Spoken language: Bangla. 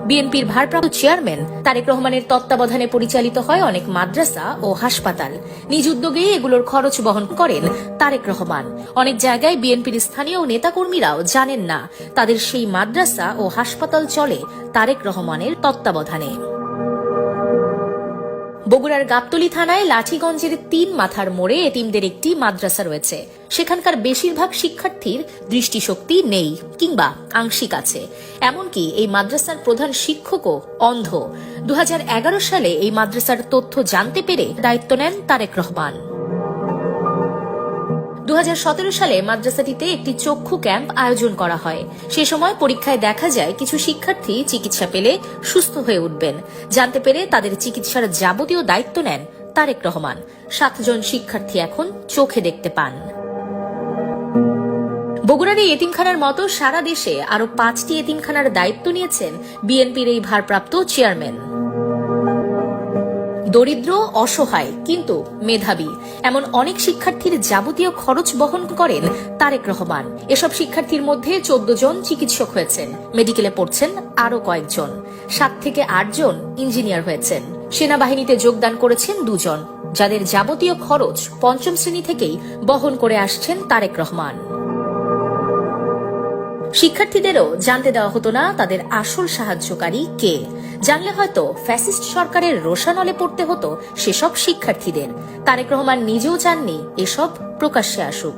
বিএনপির ভারপ্রাপ্ত চেয়ারম্যান তারেক রহমানের তত্ত্বাবধানে পরিচালিত হয় অনেক মাদ্রাসা ও হাসপাতাল। নিজ উদ্যোগে এগুলোর খরচ বহন করেন তারেক রহমান। অনেক জায়গায় বিএনপির স্থানীয় নেতাকর্মীরাও জানেন না তাদের সেই মাদ্রাসা ও হাসপাতাল চলে তারেক রহমানের তত্ত্বাবধানে। বগুড়ার গাবতলী থানায় লাঠিগঞ্জের ৩ মাথার মোড়ে এতিমদের একটি মাদ্রাসা রয়েছে। সেখানকার বেশিরভাগ শিক্ষার্থীর দৃষ্টিশক্তি নেই কিংবা আংশিক আছে। এমনকি এই মাদ্রাসার প্রধান শিক্ষকও অন্ধ। ২০১১ সালে এই মাদ্রাসার তথ্য জানতে পেরে দায়িত্ব নেন তারেক রহমান। ২০১৭ সালে মাদ্রাসাটিতে একটি চক্ষু ক্যাম্প আয়োজন করা হয়। সে সময় পরীক্ষায় দেখা যায় কিছু শিক্ষার্থী চিকিৎসা পেলে সুস্থ হয়ে উঠবেন। জানতে পেরে তাদের চিকিৎসার যাবতীয় দায়িত্ব নেন তারেক রহমান। ৭ জন শিক্ষার্থী এখন চোখে দেখতে পান। বগুড়ার এই এতিমখানার মতো সারা দেশে আরো ৫টি এতিমখানার দায়িত্ব নিয়েছেন বিএনপির এই ভারপ্রাপ্ত চেয়ারম্যান। দরিদ্র, অসহায় কিন্তু মেধাবী এমন অনেক শিক্ষার্থীর যাবতীয় খরচ বহন করেন তারেক রহমান। এসব শিক্ষার্থীর মধ্যে ১৪ জন চিকিৎসক হয়েছেন, মেডিকেলে পড়ছেন আরো কয়েকজন, ৭ থেকে ৮ জন ইঞ্জিনিয়ার হয়েছেন। সেনাবাহিনীতে যোগদান করেছেন ২ জন, যাদের যাবতীয় খরচ ৫ম শ্রেণী থেকেই বহন করে আসছেন তারেক রহমান। শিক্ষার্থীদেরও জানতে দেওয়া হতো না তাদের আসল সাহায্যকারী কে। জানলে হয়তো ফ্যাসিস্ট সরকারের রোষানলে পড়তে হতো সেসব শিক্ষার্থীদের। তারেক রহমান নিজেও চাননি এসব প্রকাশ্যে আসুক।